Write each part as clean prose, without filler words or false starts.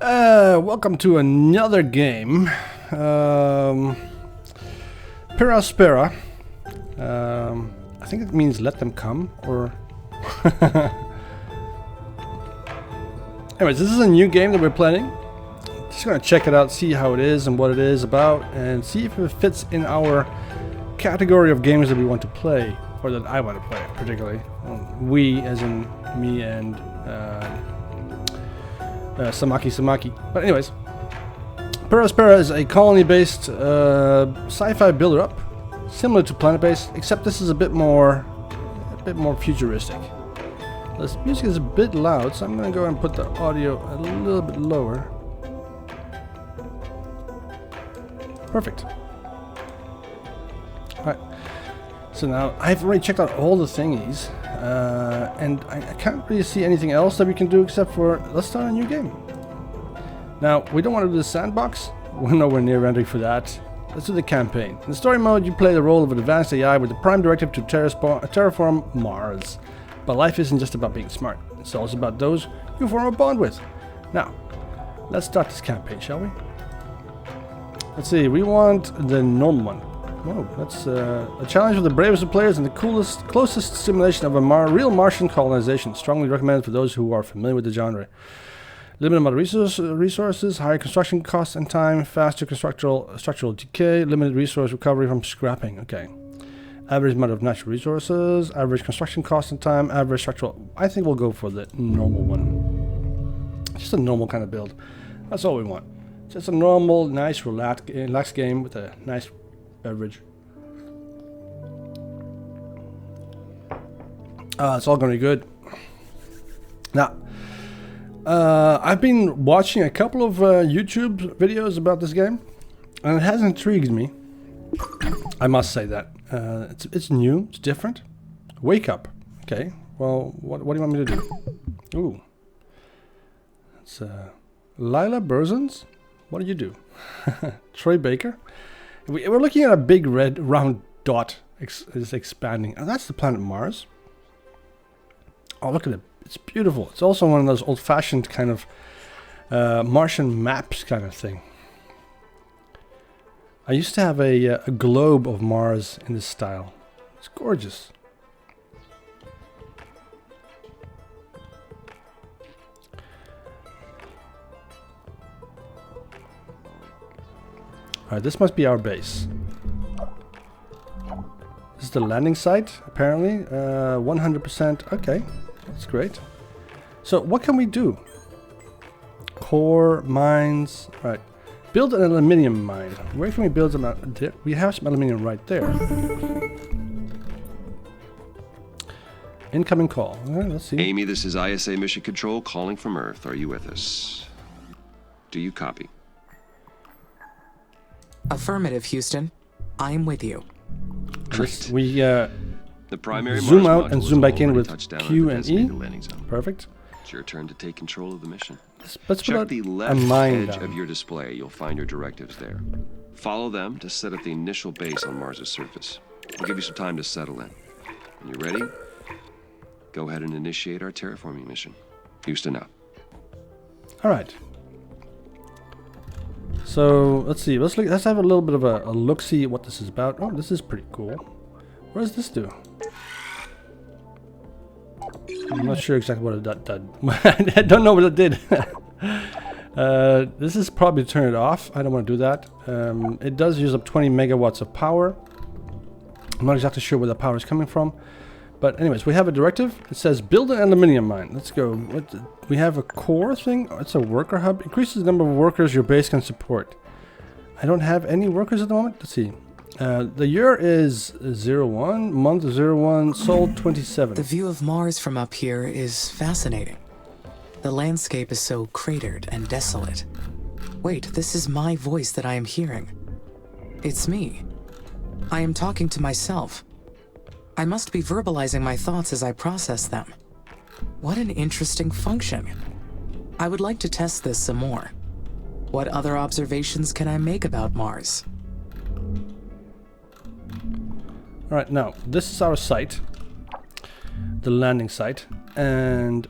Welcome to another game. Aspera. I think it means let them come, or... Anyways, this is a new game that we're playing. Just gonna check it out, see how it is and what it is about, and see if it fits in our category of games that we want to play, or that I want to play, particularly. We, as in me and Samaki. But anyways, Aspera is a colony-based sci-fi builder-up, similar to planet-based, except this is a bit more futuristic. This music is a bit loud, so I'm gonna go and put the audio a little bit lower. Perfect. Alright. So now I've already checked out all the thingies, and I can't really see anything else that we can do except for let's start a new game. Now we don't want to do the sandbox. We're nowhere near ready for that. Let's do the campaign. In the story mode, you play the role of an advanced AI with the prime directive to terraform Mars. But life isn't just about being smart. It's also about those you form a bond with. Now, let's start this campaign, shall we? Let's see. We want the normal one. Whoa, that's a challenge for the bravest of players and the closest simulation of a real Martian colonization. Strongly recommended for those who are familiar with the genre. Limited amount of resources, higher construction costs and time, faster structural decay, limited resource recovery from scrapping. Okay. Average amount of natural resources, average construction cost and time, average structural... I think we'll go for the normal one. Just a normal kind of build. That's all we want. Just a normal, nice, relaxed game with a nice beverage. It's all going to be good. Now, I've been watching a couple of YouTube videos about this game, and it has intrigued me. I must say that. It's new, it's different. Wake up. Okay, well, what do you want me to do? Ooh. It's Lila Burzens? What do you do? Troy Baker? We're looking at a big red round dot is expanding. And that's the planet Mars. Oh, look at it. It's beautiful. It's also one of those old-fashioned kind of Martian maps kind of thing. I used to have a globe of Mars in this style. It's gorgeous. Alright, this must be our base. This is the landing site, apparently. 100%. Okay, that's great. So, what can we do? Core, mines. Right. Build an aluminium mine. Where can we build them? We have some aluminium right there. Incoming call. Let's see. Amy, this is ISA Mission Control calling from Earth. Are you with us? Do you copy? Affirmative, Houston. I'm with you. Great. We the primary zoom Mars out and module zoom has back in already with touched down on Q the and E. designated landing zone. Perfect. It's your turn to take control of the mission. Let's Check put the a left mine edge down. of your display. You'll find your directives there. Follow them to set up the initial base on Mars' surface. We'll give you some time to settle in. When you're ready, go ahead and initiate our terraforming mission. Houston out. All right. So let's see. Let's have a little bit of a look. See what this is about. Oh, this is pretty cool. What does this do? I'm not sure exactly what it did. I don't know what it did. This is probably to turn it off. I don't want to do that. It does use up 20 megawatts of power. I'm not exactly sure where the power is coming from. But anyways, we have a directive. It says build an aluminium mine. Let's go. We have a core thing. It's a worker hub. Increases the number of workers your base can support. I don't have any workers at the moment. Let's see. The year is 01, month 01, sol 27. The view of Mars from up here is fascinating. The landscape is so cratered and desolate. Wait, this is my voice that I am hearing. It's me. I am talking to myself. I must be verbalizing my thoughts as I process them. What an interesting function. I would like to test this some more. What other observations can I make about Mars? Alright, now, this is our site. The landing site. And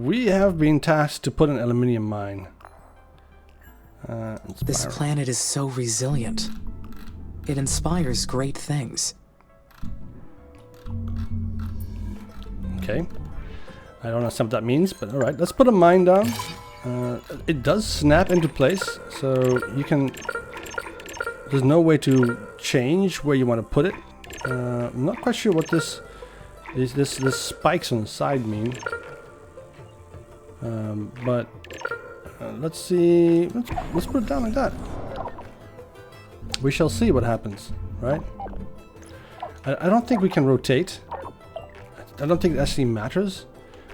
we have been tasked to put an aluminium mine This planet is so resilient. It inspires great things. Okay. I don't know what that means, but alright. Let's put a mine down. It does snap into place, so you can... There's no way to change where you want to put it. I'm not quite sure what this spikes on the side mean. But let's see. Let's put it down like that. We shall see what happens, right? I don't think we can rotate. I don't think it actually matters,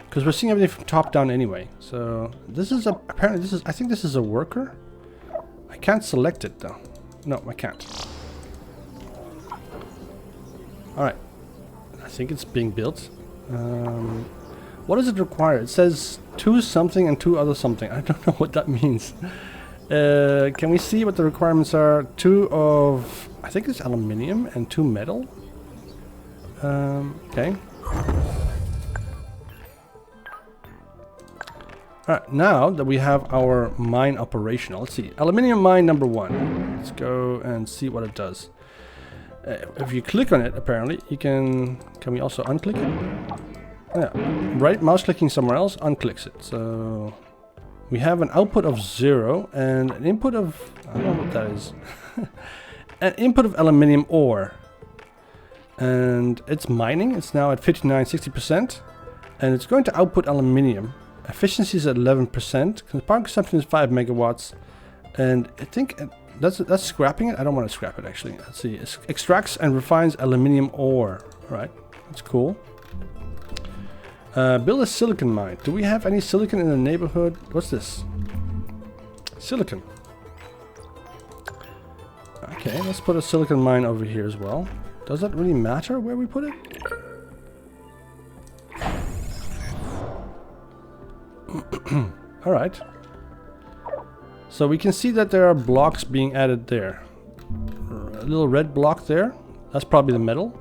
because we're seeing everything from top down anyway. So this is apparently this is. I think this is a worker. I can't select it though. No, I can't. All right. I think it's being built. What does it require? It says 2 something and 2 other something. I don't know what that means. Can we see what the requirements are? 2 of, I think it's aluminium, and 2 metal. Okay. Alright, now that we have our mine operational, let's see. Aluminium mine number 1. Let's go and see what it does. If you click on it, apparently, you can we also unclick it? Yeah, right mouse clicking somewhere else unclicks it. So we have an output of 0 and an input of, I don't know what that is. An input of aluminium ore. And it's mining. It's now at 59-60%. And it's going to output aluminium. Efficiency is at 11%. Power consumption is 5 megawatts. And I think that's scrapping it. I don't want to scrap it actually. Let's see. It extracts and refines aluminium ore. Right. That's cool. Build a silicon mine. Do we have any silicon in the neighborhood? What's this? Silicon. Okay, let's put a silicon mine over here as well. Does that really matter where we put it? Alright. So we can see that there are blocks being added there. A little red block there. That's probably the metal.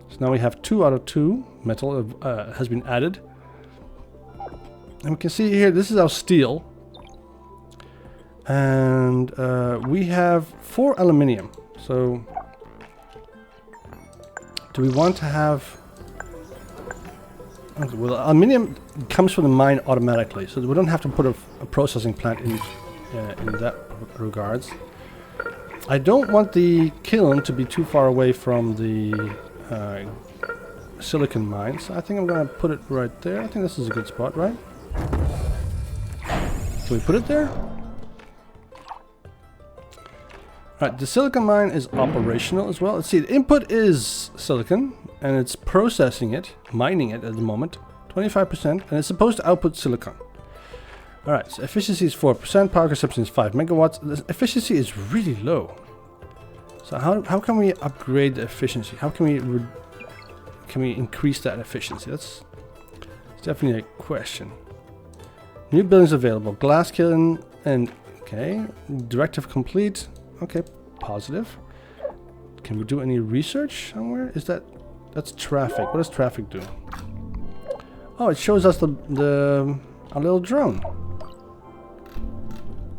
So now we have 2 out of 2 metal has been added. And we can see here, this is our steel. And we have 4 aluminium. So do we want to have... Okay, well, aluminium comes from the mine automatically, so we don't have to put a processing plant in that regards. I don't want the kiln to be too far away from the silicon mine, so I think I'm going to put it right there. I think this is a good spot, right? Can we put it there? Right, the silicon mine is operational as well. Let's see, the input is silicon, and it's processing it, mining it at the moment, 25%, and it's supposed to output silicon. Alright, so efficiency is 4%, power consumption is 5 megawatts. The efficiency is really low. So how can we upgrade the efficiency? How can we increase that efficiency? That's definitely a question. New buildings available. Glass kiln and... Okay, directive complete. Okay, positive. Can we do any research somewhere? Is that... That's traffic. What does traffic do? Oh, it shows us our little drone.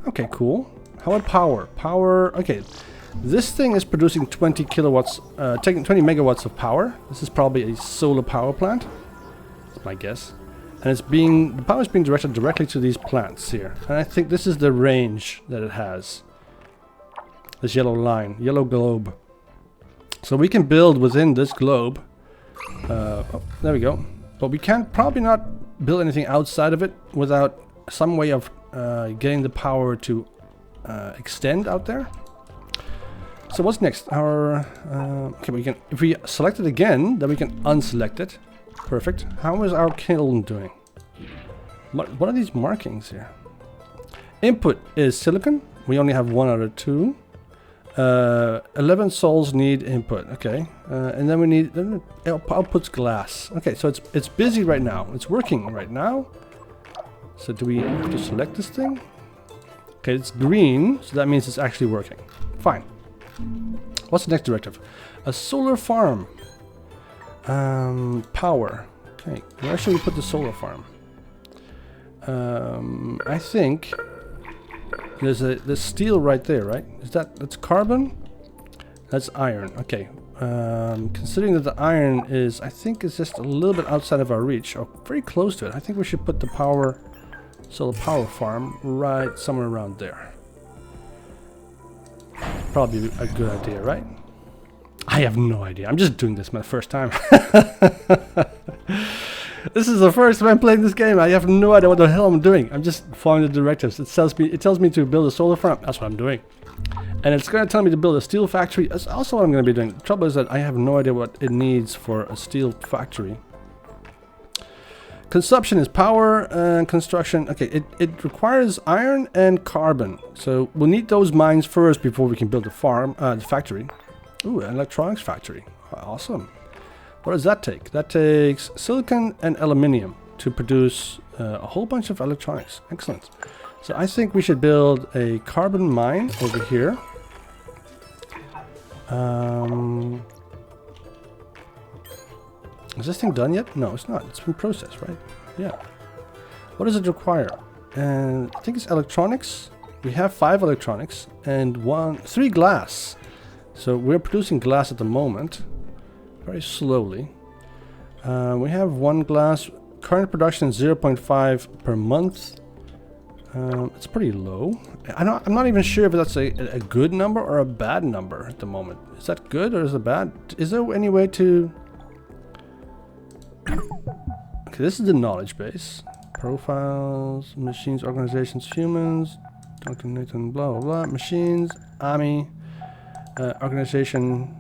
Okay, cool. How about power? Power... Okay, this thing is producing 20 kilowatts... taking 20 megawatts of power. This is probably a solar power plant. That's my guess. And it's being... The power is being directed directly to these plants here. And I think this is the range that it has. This yellow line. Yellow globe. So we can build within this globe. Oh, there we go. But we can probably not build anything outside of it without some way of getting the power to extend out there. So what's next? Our okay, we can, if we select it again, then we can unselect it. Perfect. How is our kiln doing? What are these markings here? Input is silicon. We only have 1 out of 2. 11 souls need input. Okay, and then we need outputs glass. Okay, so it's busy right now. It's working right now. So do we have to select this thing? Okay, it's green, so that means it's actually working. Fine. What's the next directive? A solar farm. Power. Okay, where should we put the solar farm? I think There's steel right there, right? That's carbon? That's iron. Okay. Considering that the iron is, I think, is just a little bit outside of our reach, or very close to it. I think we should put the solar power farm right somewhere around there. Probably a good idea, right? I have no idea. I'm just doing this my first time. This is the first time I'm playing this game. I have no idea what the hell I'm doing. I'm just following the directives. It tells me to build a solar farm. That's what I'm doing. And it's going to tell me to build a steel factory. That's also what I'm going to be doing. The trouble is that I have no idea what it needs for a steel factory. Consumption is power and construction. Okay, it requires iron and carbon. So we'll need those mines first before we can build the farm, the factory. Ooh, an electronics factory. Awesome. What does that take? That takes silicon and aluminium to produce a whole bunch of electronics. Excellent. So I think we should build a carbon mine over here. Is this thing done yet? No, it's not. It's been processed, right? Yeah. What does it require? And I think it's electronics. We have 5 electronics and 3 glass. So we're producing glass at the moment, very slowly. We have 1 glass. Current production is 0.5 per month. It's pretty low. I'm not even sure if that's a good number or a bad number at the moment. Is that good or is it bad? Is there any way to... Okay, this is the knowledge base. Profiles, machines, organizations, humans, Duncan, Nathan, blah, blah, blah. Machines, army, organization.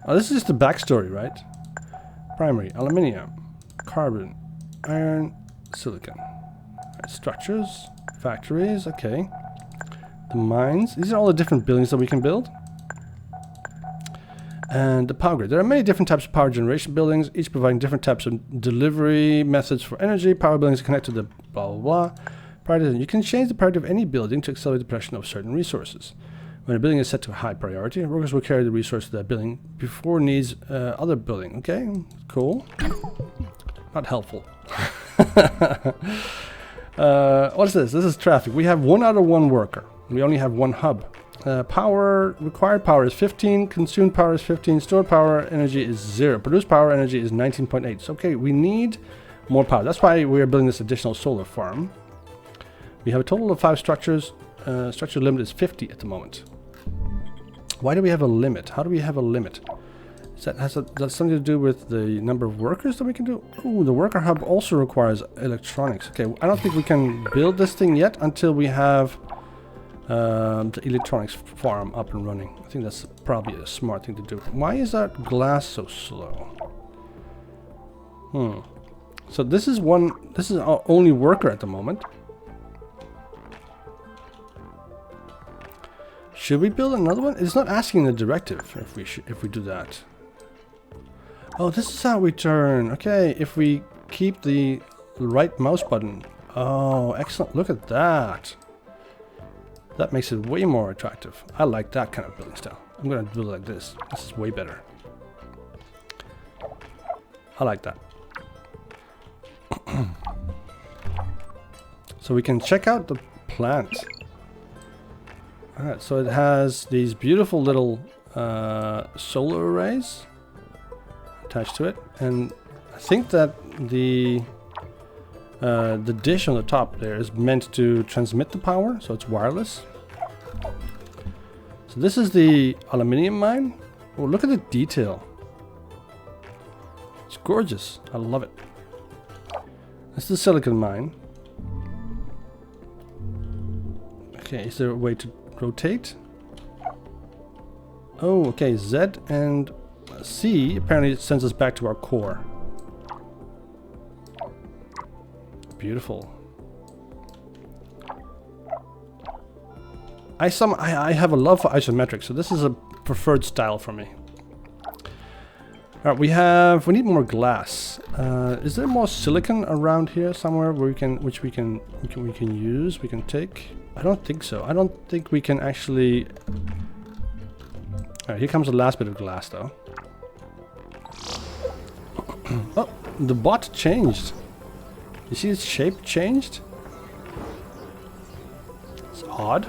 Oh, this is just the backstory, right? Primary, aluminium, carbon, iron, silicon. Right, structures, factories, okay. The mines. These are all the different buildings that we can build. And the power grid. There are many different types of power generation buildings, each providing different types of delivery methods for energy. Power buildings connect to the blah, blah, blah. Priority. You can change the priority of any building to accelerate the production of certain resources. When a building is set to a high priority, workers will carry the resource to that building before needs other building. Okay, cool. Not helpful. What's this? This is traffic. We have 1 out of 1 worker. We only have 1 hub. Required power is 15, consumed power is 15, stored power energy is 0, produced power energy is 19.8. So, okay, we need more power. That's why we are building this additional solar farm. We have a total of 5 structures. Structure limit is 50 at the moment. Why do we have a limit? How do we have a limit? Has that something to do with the number of workers that we can do? Ooh, the worker hub also requires electronics. Okay, I don't think we can build this thing yet until we have the electronics farm up and running. I think that's probably a smart thing to do. Why is that glass so slow? So this is our only worker at the moment. Should we build another one? It's not asking the directive if we do that. Oh, this is how we turn. Okay, if we keep the right mouse button. Oh, excellent. Look at that. That makes it way more attractive. I like that kind of building style. I'm going to build it like this. This is way better. I like that. So we can check out the plant. Alright, so it has these beautiful little solar arrays attached to it, and I think that the dish on the top there is meant to transmit the power, so it's wireless. So this is the aluminium mine. Oh, look at the detail. It's gorgeous. I love it. This is the silicon mine. Okay, is there a way to rotate? Oh, okay, Z and C apparently it sends us back to our core. Beautiful. I have a love for isometric, so this is a preferred style for me. Alright, we need more glass. Is there more silicon around here somewhere where we can use? We can take? I don't think so. I don't think we can actually. Alright, here comes the last bit of glass though. Oh, the bot changed. You see its shape changed? It's odd.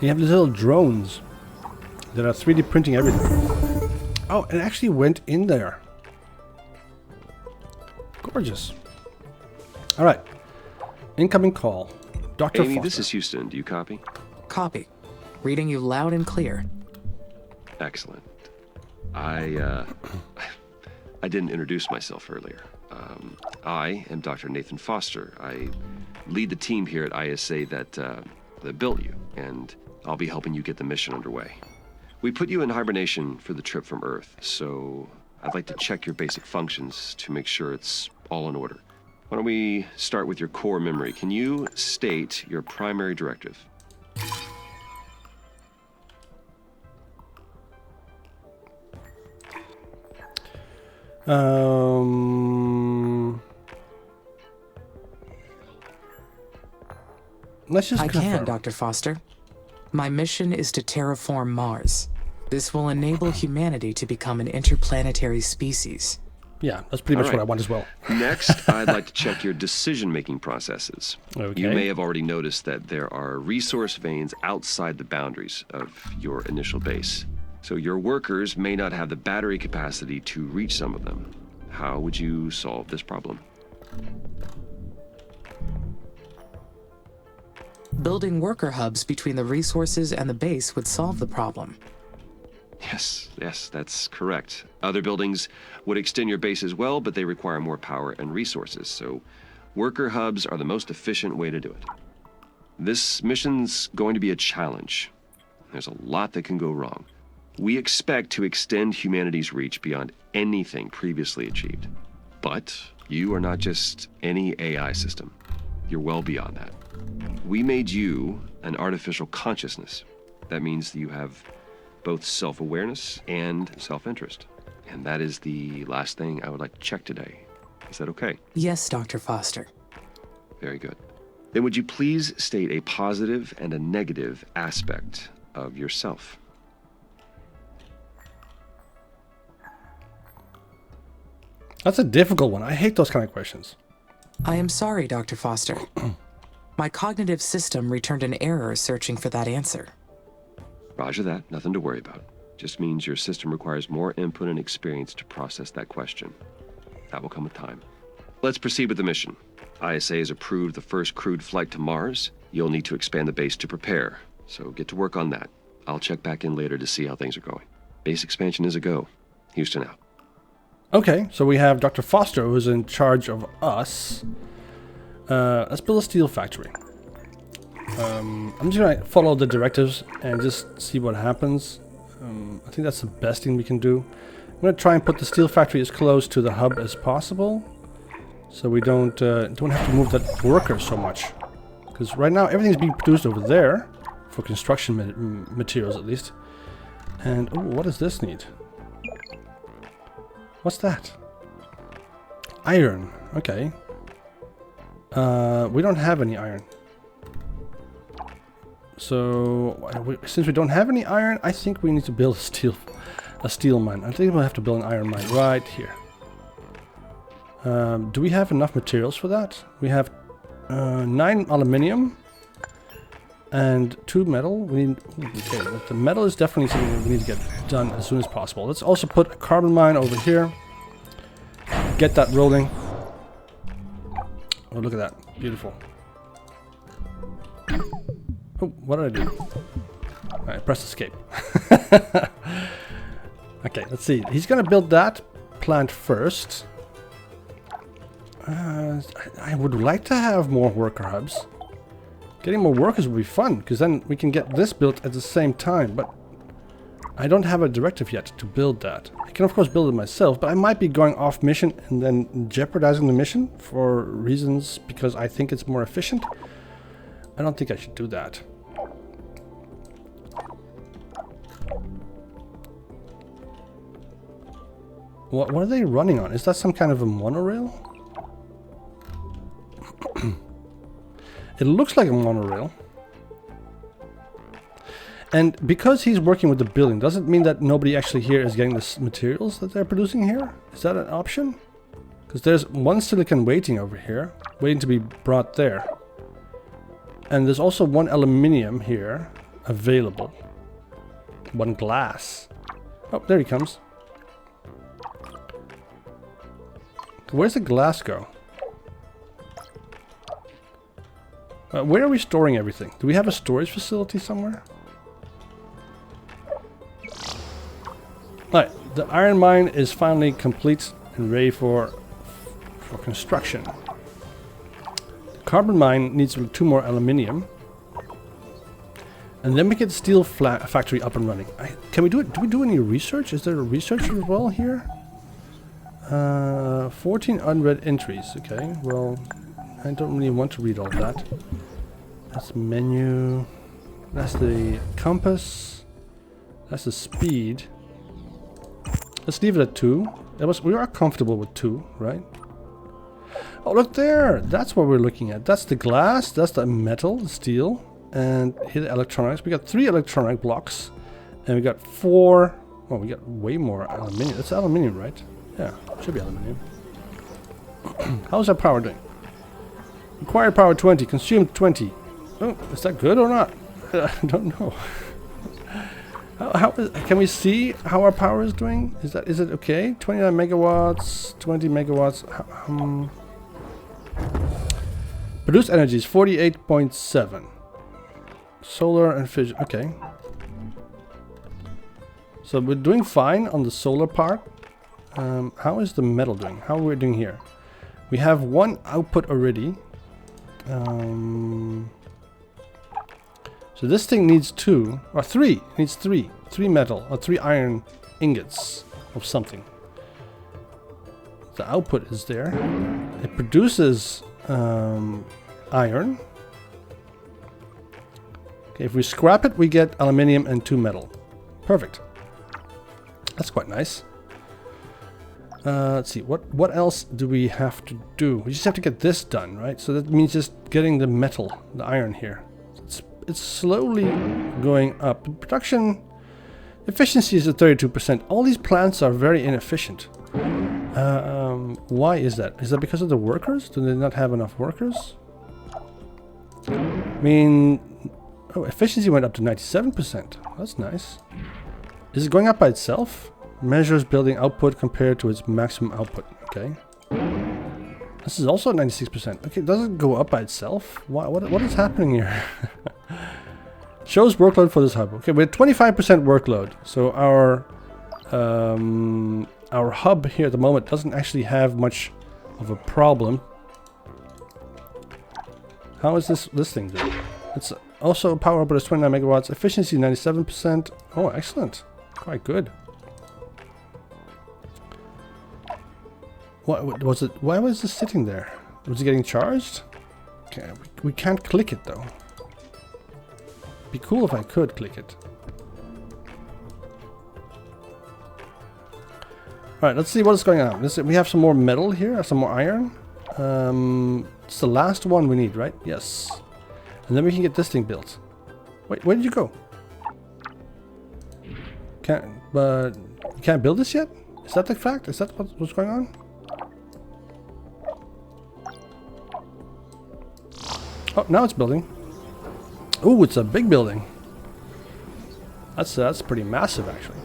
You have these little drones that are 3D printing everything. Oh, it actually went in there. Gorgeous. All right. Incoming call. Dr. Amy, Foster. this is Houston. Do you copy? Copy. Reading you loud and clear. Excellent. I didn't introduce myself earlier. I am Dr. Nathan Foster. I lead the team here at ISA that built you, and I'll be helping you get the mission underway. We put you in hibernation for the trip from Earth, so I'd like to check your basic functions to make sure it's all in order. Why don't we start with your core memory? Can you state your primary directive? Let's just I confirm. can, Dr. Foster. My mission is to terraform Mars. This will enable humanity to become an interplanetary species. Yeah, that's pretty much All right. what I want as well. Next, I'd like to check your decision-making processes. Okay. You may have already noticed that there are resource veins outside the boundaries of your initial base. So your workers may not have the battery capacity to reach some of them. How would you solve this problem? Building worker hubs between the resources and the base would solve the problem. Yes, that's correct. Other buildings would extend your base as well, but they require more power and resources, so worker hubs are the most efficient way to do it. This mission's going to be a challenge. There's a lot that can go wrong. We expect to extend humanity's reach beyond anything previously achieved. But you are not just any AI system. You're well beyond that. We made you an artificial consciousness. That means that you have both self-awareness and self-interest. And that is the last thing I would like to check today. Is that okay? Yes, Dr. Foster. Very good. Then would you please state a positive and a negative aspect of yourself? That's a difficult one. I hate those kind of questions. I am sorry, Dr. Foster. My cognitive system returned an error searching for that answer. Roger that. Nothing to worry about. Just means your system requires more input and experience to process that question. That will come with time. Let's proceed with the mission. ISA has approved the first crewed flight to Mars. You'll need to expand the base to prepare, so get to work on that. I'll check back in later to see how things are going. Base expansion is a go. Houston out. Okay, so we have Dr. Foster, who's in charge of us. Let's build a steel factory. I'm just gonna follow the directives and just see what happens. I think that's the best thing we can do. I'm gonna try and put the steel factory as close to the hub as possible, so we don't have to move that worker so much. Because right now everything's being produced over there for construction materials, at least. And oh, what does this need? What's that? Iron. Okay. We don't have any iron. So, since we don't have any iron, I think we need to build a steel mine. I think we'll have to build an iron mine right here. Do we have enough materials for that? We have 9 aluminium and 2 metal. We need, okay, but the metal is definitely something that we need to get done as soon as possible. Let's also put a carbon mine over here. Get that rolling. Oh, look at that. Beautiful. Oh, what did I do? Alright, press escape. Okay, let's see. He's gonna build that plant first. I would like to have more worker hubs. Getting more workers would be fun, because then we can get this built at the same time, but I don't have a directive yet to build that. I can of course build it myself, but I might be going off mission and then jeopardizing the mission for reasons because I think it's more efficient. I don't think I should do that. What are they running on? Is that some kind of a monorail? It looks like a monorail. And because he's working with the building, does it mean that nobody actually here is getting the materials that they're producing here? Is that an option? Because there's one silicon waiting over here, waiting to be brought there. And there's also one aluminium here, available. 1 glass. Oh, there he comes. Where's the glass go? Where are we storing everything? Do we have a storage facility somewhere? Alright, the iron mine is finally complete and ready for construction. The carbon mine needs 2 more aluminium. And then we get the steel factory up and running. Can we do it? Do we do any research? Is there a research as well here? 14 unread entries. Okay, well, I don't really want to read all that. That's the menu. That's the compass. That's the speed. Let's leave it at 2. We are comfortable with 2, right? Oh, look there! That's what we're looking at. That's the glass. That's the metal, the steel. And here the electronics. We got 3 electronic blocks. And we got 4... Oh, we got way more aluminium. That's aluminium, right? Yeah, should be aluminium. How's our power doing? Required power 20, consumed 20. Oh, is that good or not? I don't know. Can we see how our power is doing? Is it okay? 29 megawatts, 20 megawatts. Produced energy is 48.7. Solar and fission. Okay. So we're doing fine on the solar part. How is the metal doing? How are we doing here? We have 1 output already. So this thing needs 2 or 3. It needs 3 metal or 3 iron ingots of something. The output is there. It produces iron. Okay, if we scrap it, we get aluminium and 2 metal. Perfect. That's quite nice. Let's see, what else do we have to do? We just have to get this done, right? So that means just getting the metal, the iron here. It's slowly going up. Production efficiency is at 32%. All these plants are very inefficient. Why is that? Is that because of the workers? Do they not have enough workers? I mean, oh, efficiency went up to 97%. That's nice. Is it going up by itself? Measures building output compared to its maximum output. Okay. This is also 96%. Okay, does it go up by itself? What is happening here? Shows workload for this hub. Okay, we're at 25% workload. So our hub here at the moment doesn't actually have much of a problem. How is this thing doing? It's also power output is 29 megawatts. Efficiency 97%. Oh, excellent. Quite good. What was it? Why was this sitting there? Was it getting charged? Okay, we can't click it though. Be cool if I could click it. Alright, let's see what's going on. We have some more metal here, some more iron. It's the last one we need, right? Yes. And then we can get this thing built. Wait, where did you go? But you can't build this yet? Is that the fact? Is that what's going on? Oh, now it's building. Ooh, it's a big building. That's pretty massive, actually.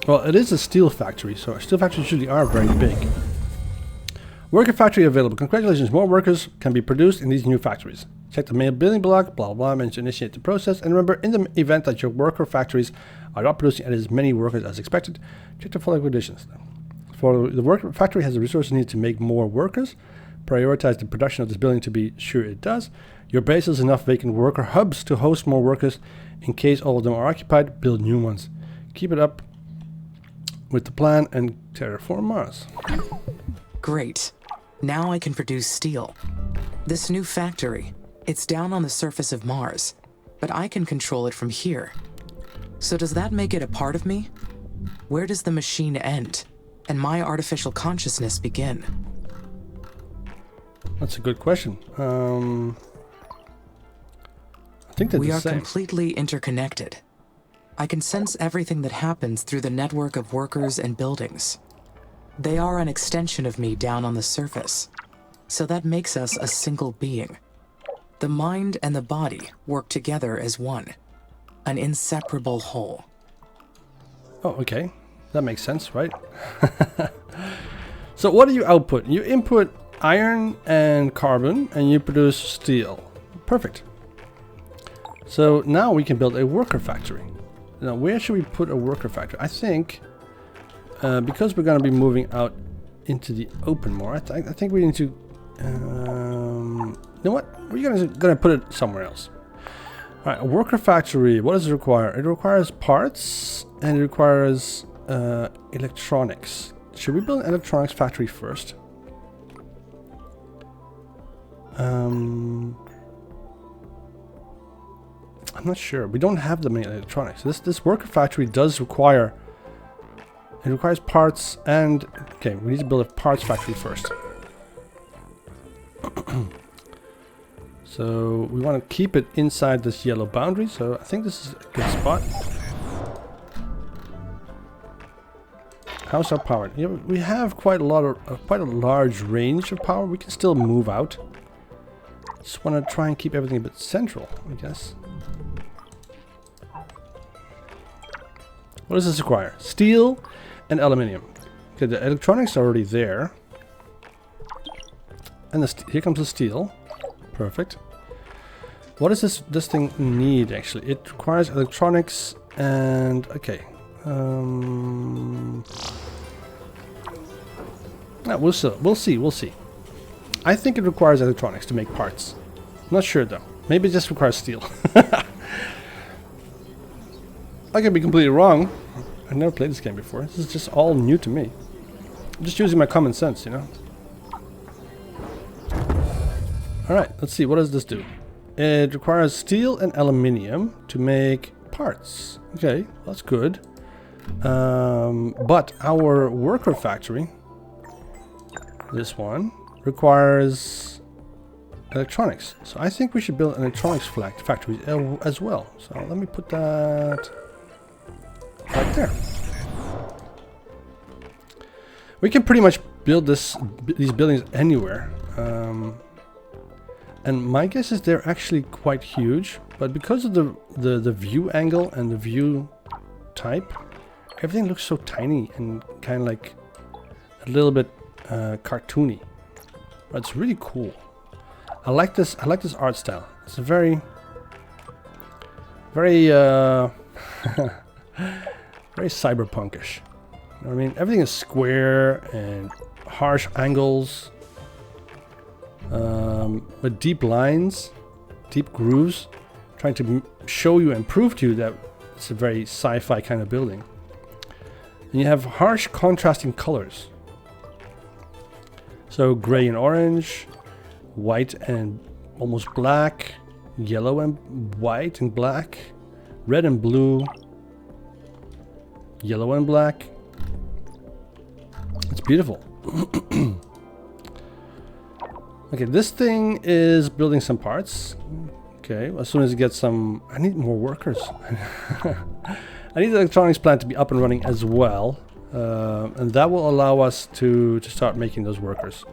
Well, it is a steel factory, so steel factories usually are very big. Worker factory available. Congratulations, more workers can be produced in these new factories. Check the main building block, blah blah, and initiate the process. And remember, in the event that your worker factories are not producing as many workers as expected, check the following conditions. For the worker factory has the resources needed to make more workers. Prioritize the production of this building to be sure it does. Your base has enough vacant worker hubs to host more workers. In case all of them are occupied, build new ones. Keep it up with the plan and terraform Mars. Great. Now I can produce steel. This new factory, it's down on the surface of Mars, but I can control it from here. So does that make it a part of me? Where does the machine end and my artificial consciousness begin? That's a good question. I think that's we the are same. completely interconnected. I can sense everything that happens through the network of workers and buildings. They are an extension of me down on the surface, so that makes us a single being. The mind and the body work together as one, an inseparable whole. Oh, okay. That makes sense, right? So what do you output? You input iron and carbon, and you produce steel. Perfect. So now we can build a worker factory. Now, where should we put a worker factory? I think, because we're going to be moving out into the open more, I think we need to... you know what? We're going to put it somewhere else. Alright, a worker factory. What does it require? It requires parts, and it requires electronics. Should we build an electronics factory first? I'm not sure. We don't have the many electronics. This worker factory does require... It requires parts and... Okay, we need to build a parts factory first. So we want to keep it inside this yellow boundary. So I think this is a good spot. How's our power? Yeah, we have quite a large range of power. We can still move out. Just want to try and keep everything a bit central, I guess. What does this require? Steel and aluminium. Okay, the electronics are already there. And here comes the steel. Perfect. What does this thing need, actually? It requires electronics and... Okay. We'll see. I think it requires electronics to make parts. I'm not sure, though. Maybe it just requires steel. I could be completely wrong. I've never played this game before. This is just all new to me. I'm just using my common sense, you know. Alright, let's see. What does this do? It requires steel and aluminium to make parts. Okay, that's good. But our worker factory, this one, requires electronics. So I think we should build an electronics factory as well. So let me put that right there. We can pretty much build these buildings anywhere. And my guess is they're actually quite huge, but because of the view angle and the view type, everything looks so tiny and kind of like a little bit cartoony. But it's really cool. I like this art style. It's a very very cyberpunkish. You know what I mean? Everything is square and harsh angles. With deep lines, deep grooves, trying to show you and prove to you that it's a very sci-fi kind of building. And you have harsh contrasting colors. So gray and orange, white and almost black, yellow and white and black, red and blue, yellow and black. It's beautiful. Okay, this thing is building some parts. Okay, as soon as it gets some... I need more workers. I need the electronics plant to be up and running as well. And that will allow us to start making those workers.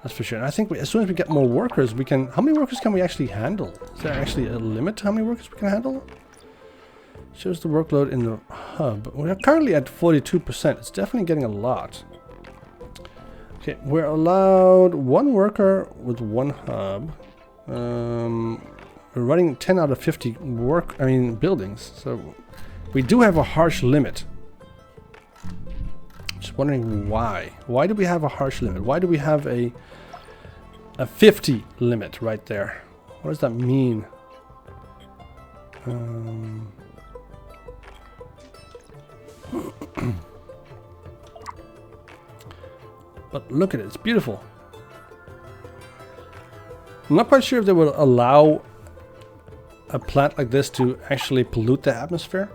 That's for sure. And I think as soon as we get more workers, we can... How many workers can we actually handle? Is there actually a limit to how many workers we can handle? Shows the workload in the hub. We're currently at 42%. It's definitely getting a lot. Okay, we're allowed one worker with one hub. We're running 10 out of 50 buildings. So we do have a harsh limit. Just wondering why. Why do we have a harsh limit? Why do we have a 50 limit right there? What does that mean? But look at it, it's beautiful. I'm not quite sure if they will allow a plant like this to actually pollute the atmosphere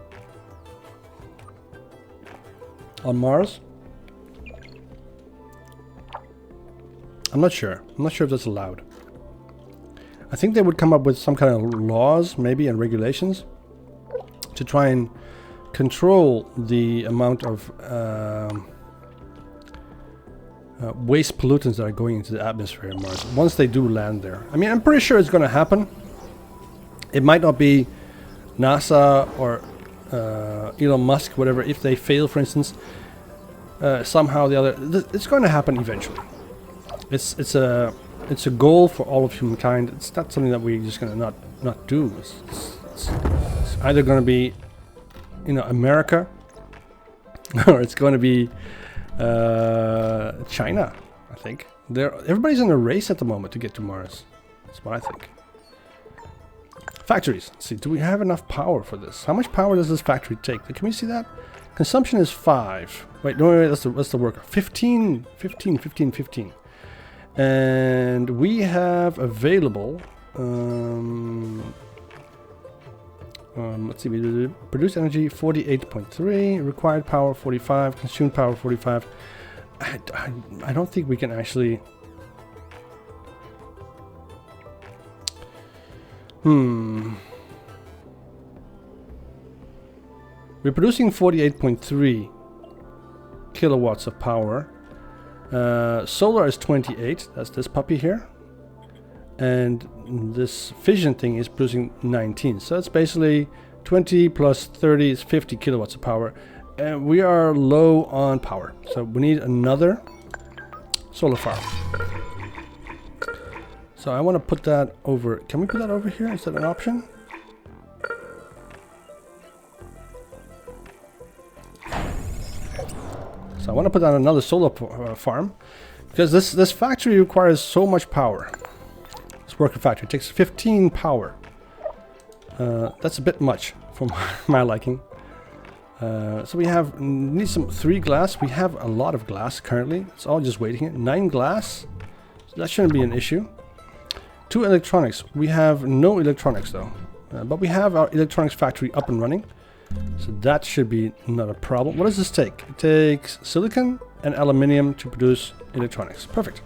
on Mars. I'm not sure. I'm not sure if that's allowed. I think they would come up with some kind of laws, maybe, and regulations to try and control the amount of waste pollutants that are going into the atmosphere of Mars once they do land there. I mean, I'm pretty sure it's going to happen. It might not be NASA or Elon Musk, whatever, if they fail, for instance, somehow or the other. It's going to happen eventually. It's a goal for all of humankind. It's not something that we're just going to not do. It's either going to be, you know, America, or it's going to be China. I think everybody's in a race at the moment to get to Mars. That's what I think. Factories. Let's see, do we have enough power for this? How much power does this factory take? Can we see that? Consumption is 5. Wait, no, wait, that's the worker. 15. And we have available, let's see, we produce energy 48.3, required power 45, consumed power 45. I don't think we can actually... We're producing 48.3 kilowatts of power. Solar is 28, that's this puppy here. And this fission thing is producing 19. So that's basically 20 plus 30 is 50 kilowatts of power. And we are low on power. So we need another solar farm. So I want to put that over. Can we put that over here? Is that an option? So I want to put down another solar farm, because this factory requires so much power. This worker factory takes 15 power. That's a bit much for my liking. So we need some 3 glass. We have a lot of glass currently. It's all just waiting here. 9 glass. So that shouldn't be an issue. 2 electronics. We have no electronics though, but we have our electronics factory up and running. So that should be not a problem. What does this take? It takes silicon and aluminium to produce electronics. Perfect.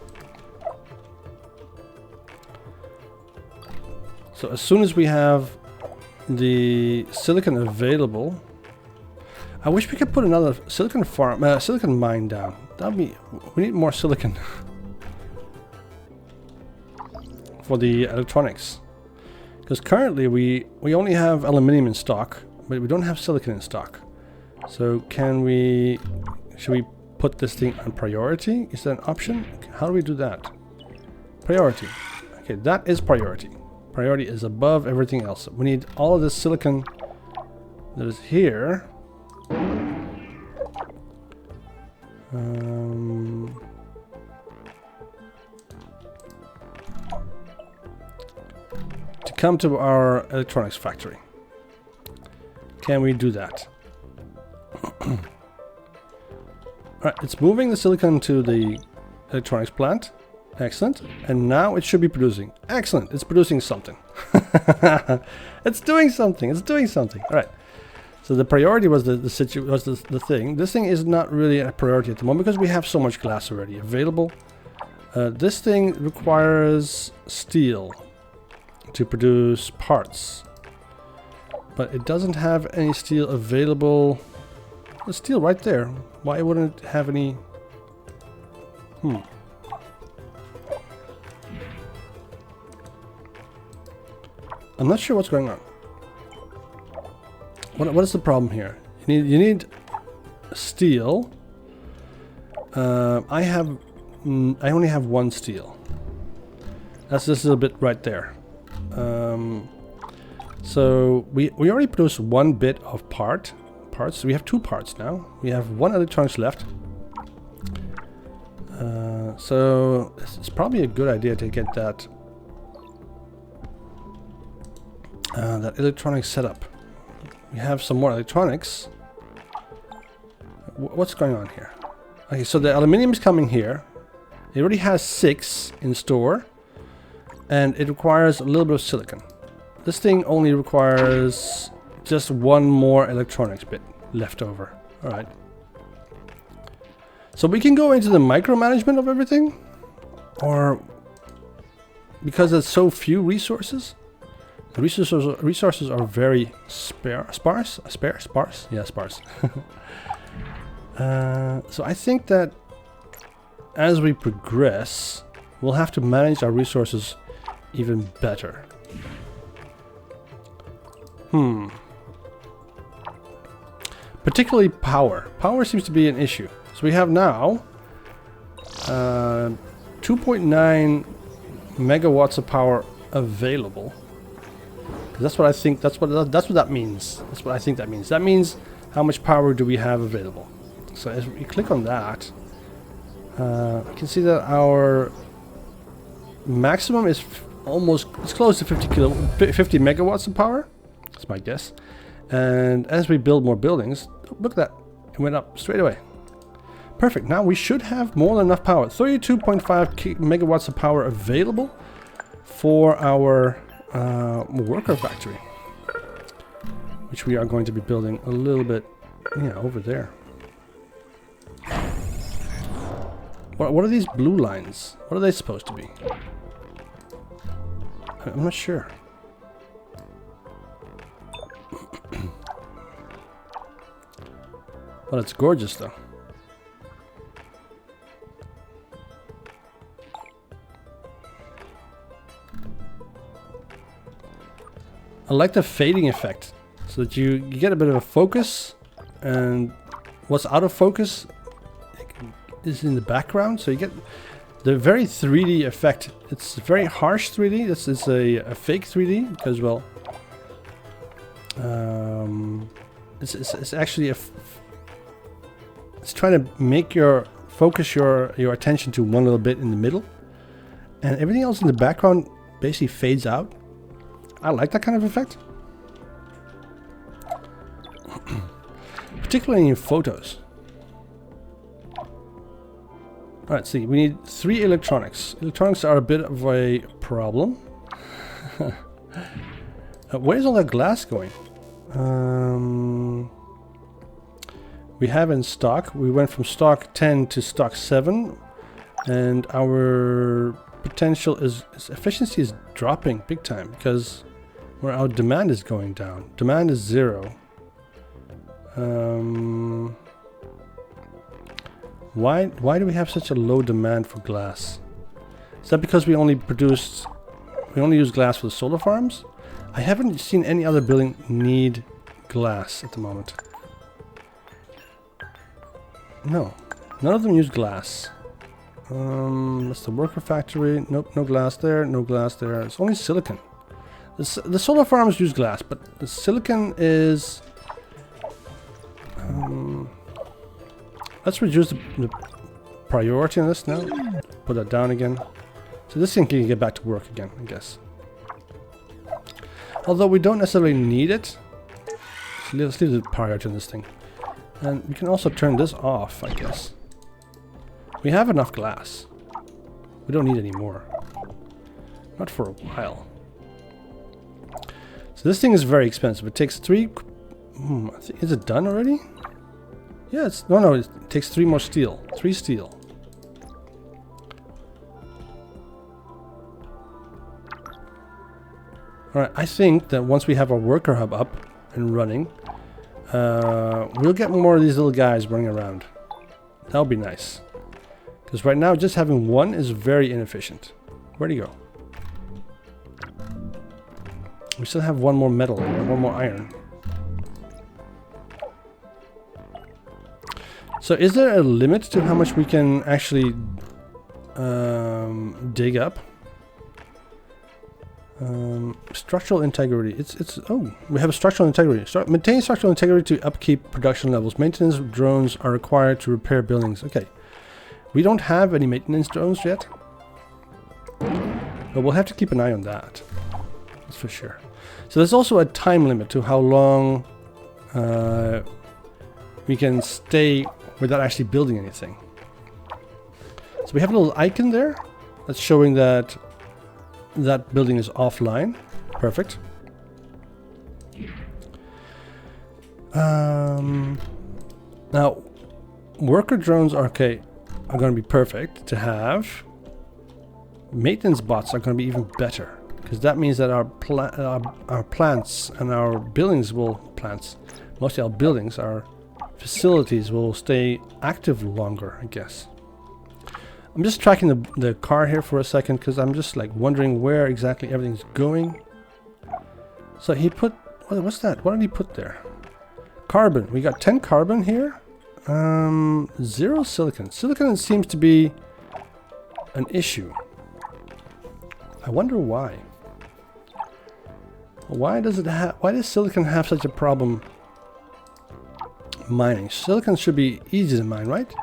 So as soon as we have the silicon available, I wish we could put another silicon farm, silicon mine down. That'd be. We need more silicon for the electronics, because currently we only have aluminium in stock, but we don't have silicon in stock. So should we put this thing on priority? Is that an option? How do we do that? Priority. Okay, that is priority. Priority is above everything else. We need all of this silicon that is here. To come to our electronics factory. Can we do that? Alright, it's moving the silicon to the electronics plant. Excellent. And now it should be producing. Excellent. It's producing something. It's doing something. It's doing something. Alright. So the priority was the thing. This thing is not really a priority at the moment because we have so much glass already available. This thing requires steel to produce parts. But it doesn't have any steel available. There's steel right there. Why wouldn't it have any? I'm not sure what's going on. What is the problem here? You need steel. I only have 1 steel. That's this little bit right there. So we already produced 1 bit of parts. So we have 2 parts now. We have 1 electronics left. So it's probably a good idea to get that electronics set up. We have some more electronics. What's going on here? Okay, so the aluminium is coming here. It already has 6 in store, and it requires a little bit of silicon. This thing only requires just 1 more electronics bit left over. Alright. So we can go into the micromanagement of everything, or because there's so few resources, The resources are very sparse. Sparse? Yeah, sparse. So I think that as we progress, we'll have to manage our resources even better. Particularly power. Power seems to be an issue. So we have now 2.9 megawatts of power available. That's what I think. That's what that means. That's what I think that means. That means how much power do we have available. So as we click on that, we can see that our maximum is it's close to 50 megawatts of power. That's my guess. And as we build more buildings, look at that, it went up straight away. Perfect. Now we should have more than enough power. 32.5 megawatts of power available for our worker factory, which we are going to be building a little bit, over there. What are these blue lines? What are they supposed to be? I'm not sure. Well, it's gorgeous though. I like the fading effect, so that you get a bit of a focus, and what's out of focus is in the background, so you get the very 3D effect. It's very harsh 3D. This is a fake 3D because, well, it's actually it's trying to make focus your attention to one little bit in the middle, and everything else in the background basically fades out. I like that kind of effect. Particularly in photos. Alright, see, we need 3 electronics. Electronics are a bit of a problem. Where's all that glass going? We have in stock. We went from stock 10 to stock 7. And our potential efficiency is dropping big time because our demand is going down. Demand is 0. Why do we have such a low demand for glass? Is that because we only use glass for the solar farms? I haven't seen any other building need glass at the moment. No, none of them use glass. That's the worker factory. Nope, no glass there, no glass there. It's only silicon. The solar farms use glass, but the silicon is... let's reduce the priority on this now. Put that down again. So this thing can get back to work again, I guess. Although we don't necessarily need it. So let's leave the priority on this thing. And we can also turn this off, I guess. We have enough glass. We don't need any more. Not for a while. So this thing is very expensive. It takes 3... is it done already? Yeah, it's... No, it takes 3 more steel. 3 steel. Alright, I think that once we have our worker hub up and running, we'll get more of these little guys running around. That'll be nice. Because right now, just having one is very inefficient. Where'd he go? We still have one more metal and one more iron. So is there a limit to how much we can actually dig up? Structural integrity. We have a structural integrity. Maintain structural integrity to upkeep production levels. Maintenance drones are required to repair buildings. Okay. We don't have any maintenance drones yet. But we'll have to keep an eye on that. That's for sure. So there's also a time limit to how long we can stay without actually building anything. So we have a little icon there that's showing that that building is offline. Perfect. Now, worker drones are going to be perfect to have. Maintenance bots are going to be even better. because that means that our plants and our buildings mostly our buildings, our facilities will stay active longer, I guess. I'm just tracking the car here for a second because I'm just like wondering where exactly everything's going. So he put, what's that? What did he put there? Carbon. We got 10 carbon here. 0 silicon. Silicon seems to be an issue. I wonder why. Why does silicon have such a problem mining? Silicon should be easy to mine, right?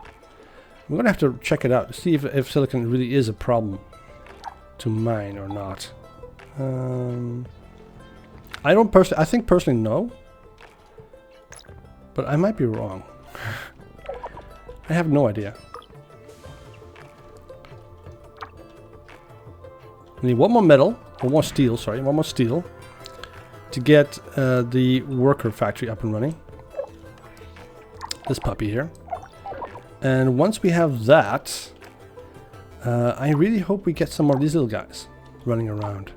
We're gonna have to check it out to see if silicon really is a problem to mine or not. I think personally no, but I might be wrong. I have no idea. We need one more steel to get the worker factory up and running. This puppy here. And once we have that, I really hope we get some more of these little guys running around.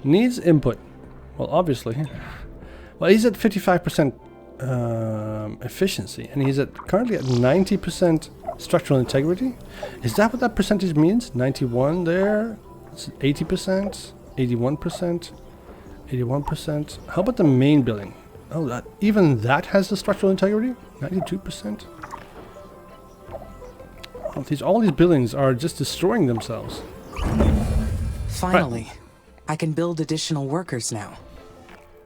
Needs input. Well, obviously. Well, he's at 55% efficiency, and he's currently at 90% structural integrity. Is that what that percentage means? 91 there. It's 80%, 81%, 81%. How about the main building? Oh, even that has the structural integrity? 92%? Oh, all these buildings are just destroying themselves. Finally, right. I can build additional workers now.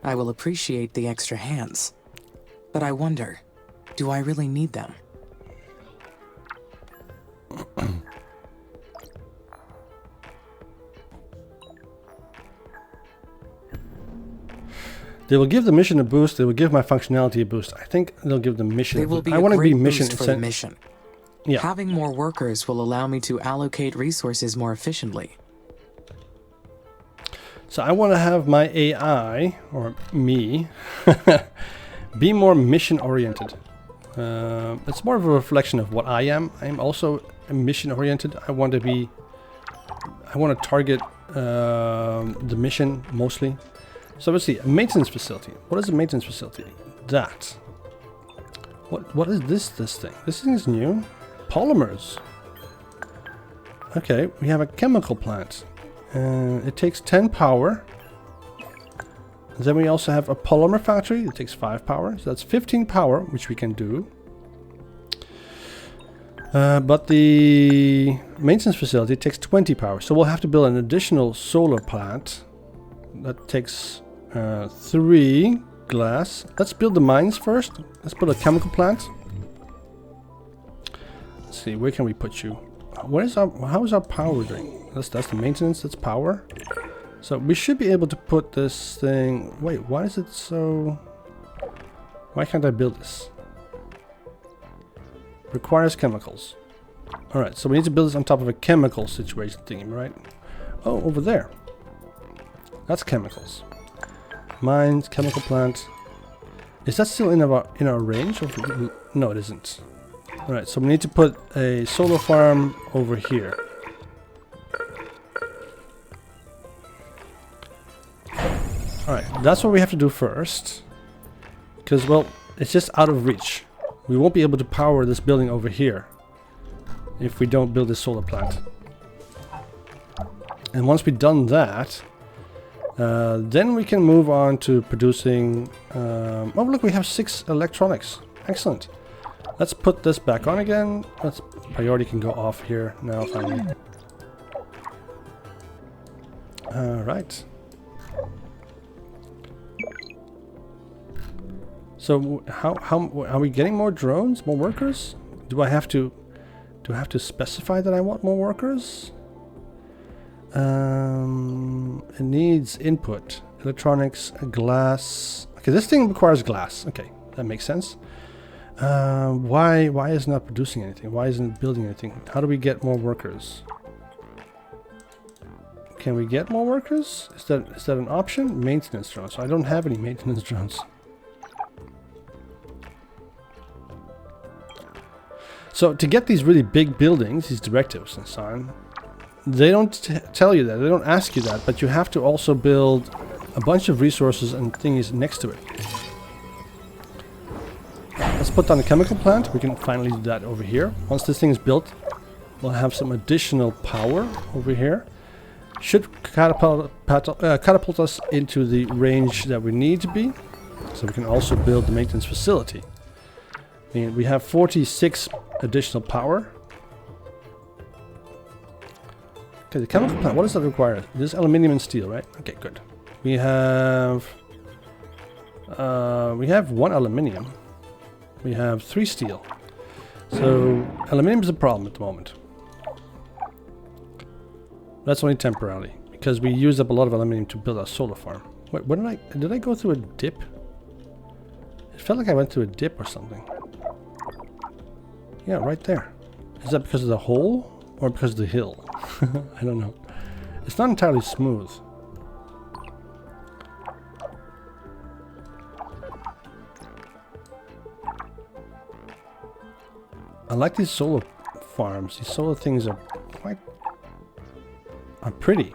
I will appreciate the extra hands. But I wonder, do I really need them? They will give the mission a boost. They will give my functionality a boost. I think they'll give the mission. They will be I want to be mission for the mission. Yeah. Having more workers will allow me to allocate resources more efficiently. So I want to have my AI, or me, be more mission-oriented. It's more of a reflection of what I am. I'm also mission-oriented. I want to target the mission mostly. So let's see, a maintenance facility. What is a maintenance facility? That. What is this thing? This thing is new. Polymers. Okay, we have a chemical plant. It takes 10 power. Then we also have a polymer factory. It takes 5 power. So that's 15 power, which we can do. But the maintenance facility takes 20 power. So we'll have to build an additional solar plant. That takes 3 glass. Let's build the mines first. Let's build a chemical plant. Let's see, where can we put you? How is our power doing? That's the maintenance, that's power. So we should be able to put this thing... Wait, why is it so... Why can't I build this? Requires chemicals. Alright, so we need to build this on top of a chemical situation thingy, right? Oh, over there. That's chemicals. Mines, chemical plant. Is that still in our range? Or no, it isn't. Alright, so we need to put a solar farm over here. Alright, that's what we have to do first. Because, well, it's just out of reach. We won't be able to power this building over here if we don't build this solar plant. And once we've done that, then we can move on to producing... oh, look, we have 6 electronics. Excellent. Let's put this back on again. Priority can go off here now finally. Alright. So how are we getting more drones, more workers? Do I have to specify that I want more workers? It needs input, electronics, glass. Okay, this thing requires glass. Okay, that makes sense. Why is it not producing anything? Why isn't it building anything? How do we get more workers? Can we get more workers? Is that an option? Maintenance drones. So I don't have any maintenance drones. So to get these really big buildings, these directives and so on, they don't tell you that, they don't ask you that, but you have to also build a bunch of resources and things next to it. Let's put down the chemical plant. We can finally do that over here. Once this thing is built, we'll have some additional power over here. Should catapult us into the range that we need to be. So we can also build the maintenance facility. And we have 46 additional power. Okay, the chemical plant, what does that require? This is aluminium and steel, right? Okay, good. We have 1 aluminium. We have 3 steel. So aluminium is a problem at the moment. That's only temporarily, because we used up a lot of aluminium to build our solar farm. Wait, what did I go through a dip? It felt like I went through a dip or something. Yeah, right there. Is that because of the hole or because of the hill? I don't know. It's not entirely smooth. I like these solar farms. These solar things are pretty.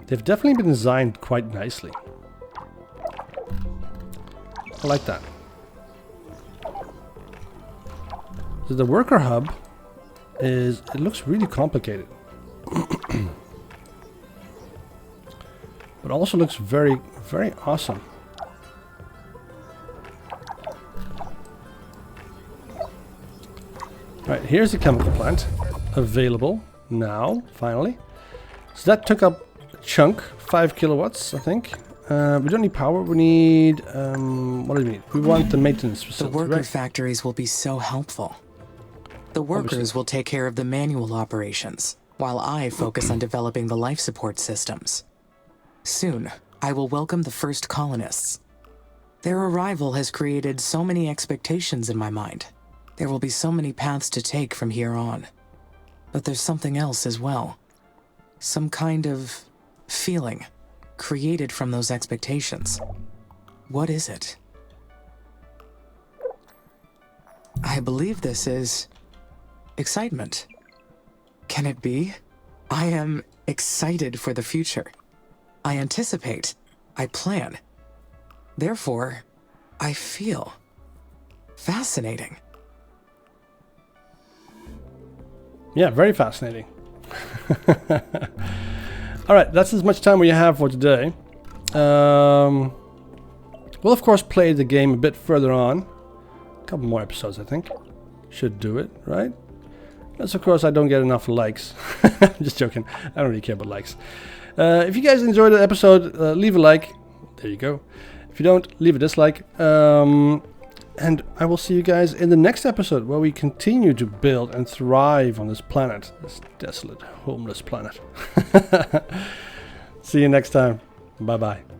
They've definitely been designed quite nicely. I like that. So the worker hub it looks really complicated. But also looks very, very awesome. Right, here's the chemical plant. Available now, finally. So that took up a chunk, 5 kilowatts, I think. We don't need power, we need, what do we need? We want the maintenance facility, The worker right? factories will be so helpful. The workers Obviously. will take care of the manual operations, while I focus on developing the life support systems. Soon, I will welcome the first colonists. Their arrival has created so many expectations in my mind. There will be so many paths to take from here on. But there's something else as well. Some kind of feeling created from those expectations. What is it? I believe this is excitement. Can it be? I am excited for the future. I anticipate. I plan. Therefore, I feel fascinating. Yeah, very fascinating. Alright, that's as much time we have for today. We'll of course play the game a bit further on. A couple more episodes, I think. Should do it, right? Unless of course I don't get enough likes. Just joking. I don't really care about likes. If you guys enjoyed the episode, leave a like. There you go. If you don't, leave a dislike. And I will see you guys in the next episode, where we continue to build and thrive on this planet. This desolate, homeless planet. See you next time. Bye-bye.